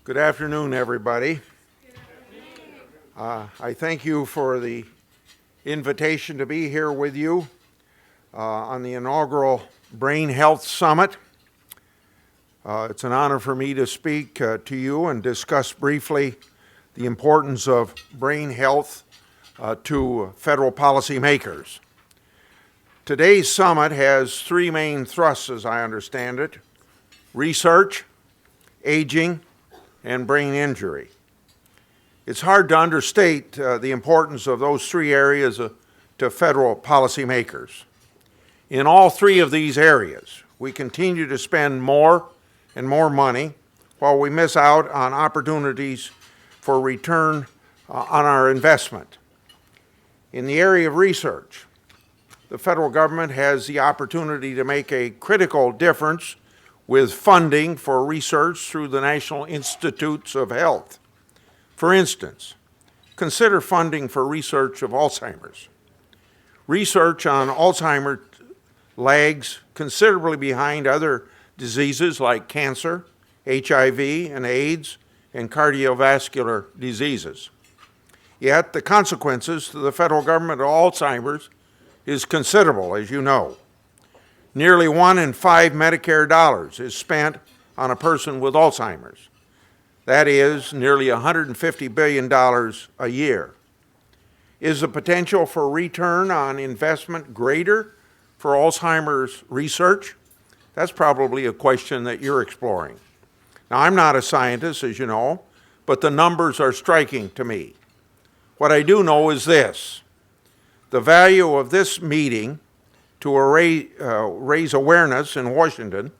Good afternoon, everybody. I thank you for the invitation to be here with you on the inaugural Brain Health Summit. It's an honor for me to speak to you and discuss briefly the importance of brain health to federal policymakers. Today's summit has three main thrusts, as I understand it: research, aging, and brain injury. It's hard to understate the importance of those three areas to federal policymakers. In all three of these areas, we continue to spend more and more money while we miss out on opportunities for return on our investment. In the area of research, the federal government has the opportunity to make a critical difference with funding for research through the National Institutes of Health. For instance, consider funding for research of Alzheimer's. Research on Alzheimer's lags considerably behind other diseases like cancer, HIV and AIDS, and cardiovascular diseases. Yet the consequences to the federal government of Alzheimer's is considerable, as you know. Nearly 1 in 5 Medicare dollars is spent on a person with Alzheimer's. That is nearly $150 billion a year. Is the potential for return on investment greater for Alzheimer's research? That's probably a question that you're exploring. Now, I'm not a scientist, as you know, but the numbers are striking to me. What I do know is this: the value of this meeting to raise awareness in Washington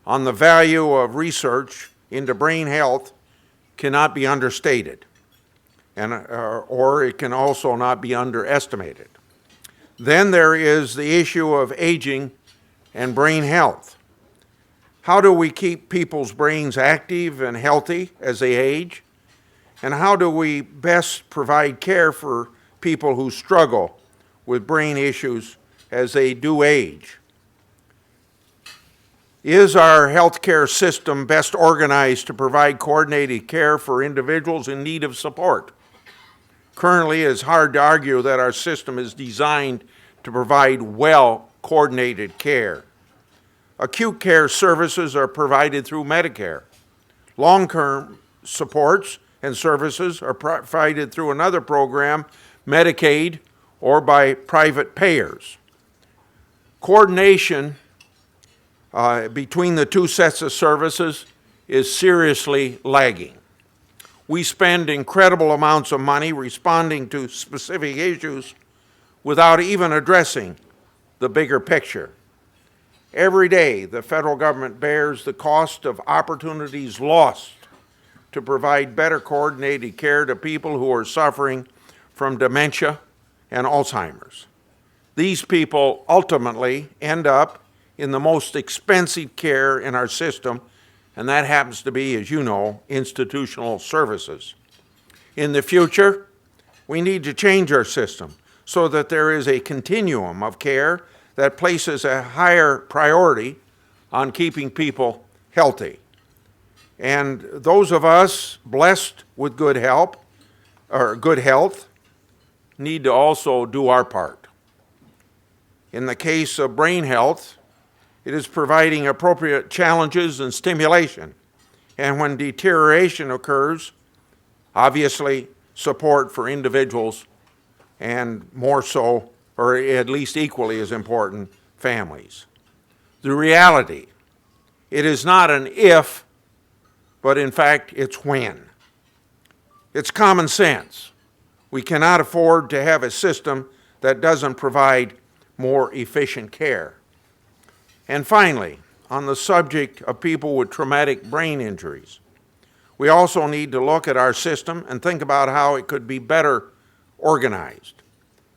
on the value of research into brain health cannot be understated, or it can also not be underestimated. Then there is the issue of aging and brain health. How do we keep people's brains active and healthy as they age? And how do we best provide care for people who struggle with brain issues as they do age? Is our healthcare system best organized to provide coordinated care for individuals in need of support? Currently, it is hard to argue that our system is designed to provide well-coordinated care. Acute care services are provided through Medicare. Long-term supports and services are provided through another program, Medicaid, or by private payers. Coordination between the two sets of services is seriously lagging. We spend incredible amounts of money responding to specific issues without even addressing the bigger picture. Every day, the federal government bears the cost of opportunities lost to provide better coordinated care to people who are suffering from dementia and Alzheimer's. These people ultimately end up in the most expensive care in our system, and that happens to be, as you know, institutional services. In the future, we need to change our system so that there is a continuum of care that places a higher priority on keeping people healthy. And those of us blessed with good health need to also do our part. In the case of brain health, it is providing appropriate challenges and stimulation. And when deterioration occurs, obviously support for individuals, and more so, or at least equally as important, families. The reality, it is not an if, but in fact, it's when. It's common sense. We cannot afford to have a system that doesn't provide more efficient care. And finally, on the subject of people with traumatic brain injuries, we also need to look at our system and think about how it could be better organized.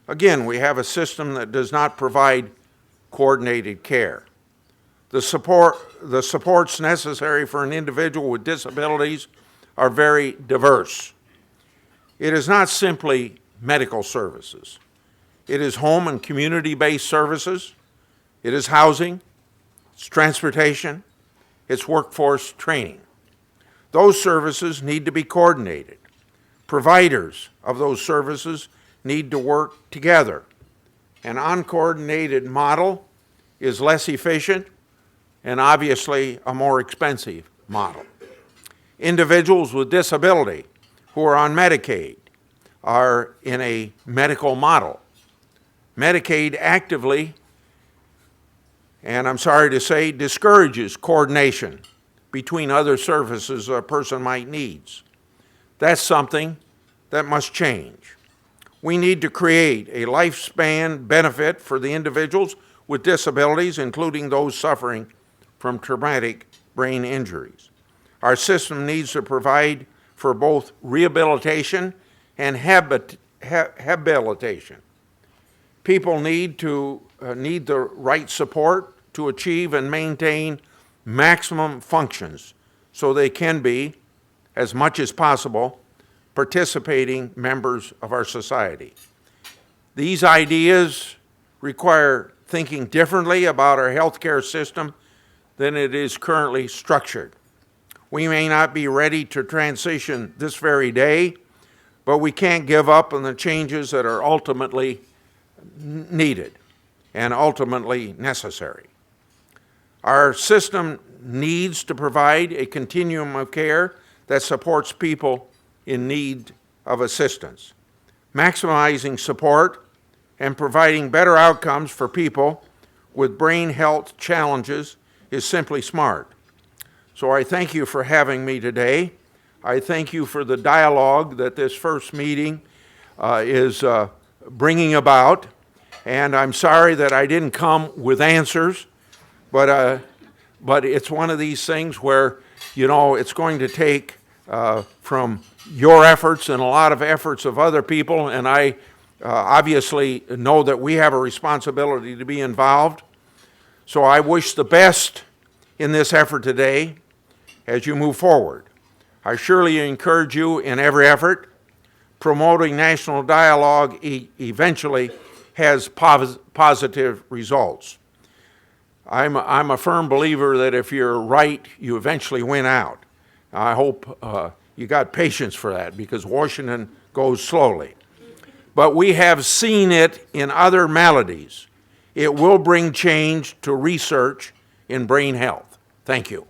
Again, we have a system that does not provide coordinated care. The supports necessary for an individual with disabilities are very diverse. It is not simply medical services. It is home and community-based services. It is housing. It's transportation. It's workforce training. Those services need to be coordinated. Providers of those services need to work together. An uncoordinated model is less efficient and obviously a more expensive model. Individuals with disability who are on Medicaid are in a medical model. Medicaid actively, and I'm sorry to say, discourages coordination between other services a person might need. That's something that must change. We need to create a lifespan benefit for the individuals with disabilities, including those suffering from traumatic brain injuries. Our system needs to provide for both rehabilitation and habilitation. People need the right support to achieve and maintain maximum functions so they can be, as much as possible, participating members of our society. These ideas require thinking differently about our healthcare system than it is currently structured. We may not be ready to transition this very day, but we can't give up on the changes that are ultimately needed and ultimately necessary. Our system needs to provide a continuum of care that supports people in need of assistance. Maximizing support and providing better outcomes for people with brain health challenges is simply smart. So I thank you for having me today. I thank you for the dialogue that this first meeting is bringing about. And I'm sorry that I didn't come with answers, but it's one of these things where, you know, it's going to take from your efforts and a lot of efforts of other people, and I obviously know that we have a responsibility to be involved. So I wish the best in this effort today as you move forward. I surely encourage you in every effort. Promoting national dialogue eventually has positive results. I'm a firm believer that if you're right, you eventually win out. I hope you got patience for that, because Washington goes slowly. But we have seen it in other maladies. It will bring change to research in brain health. Thank you.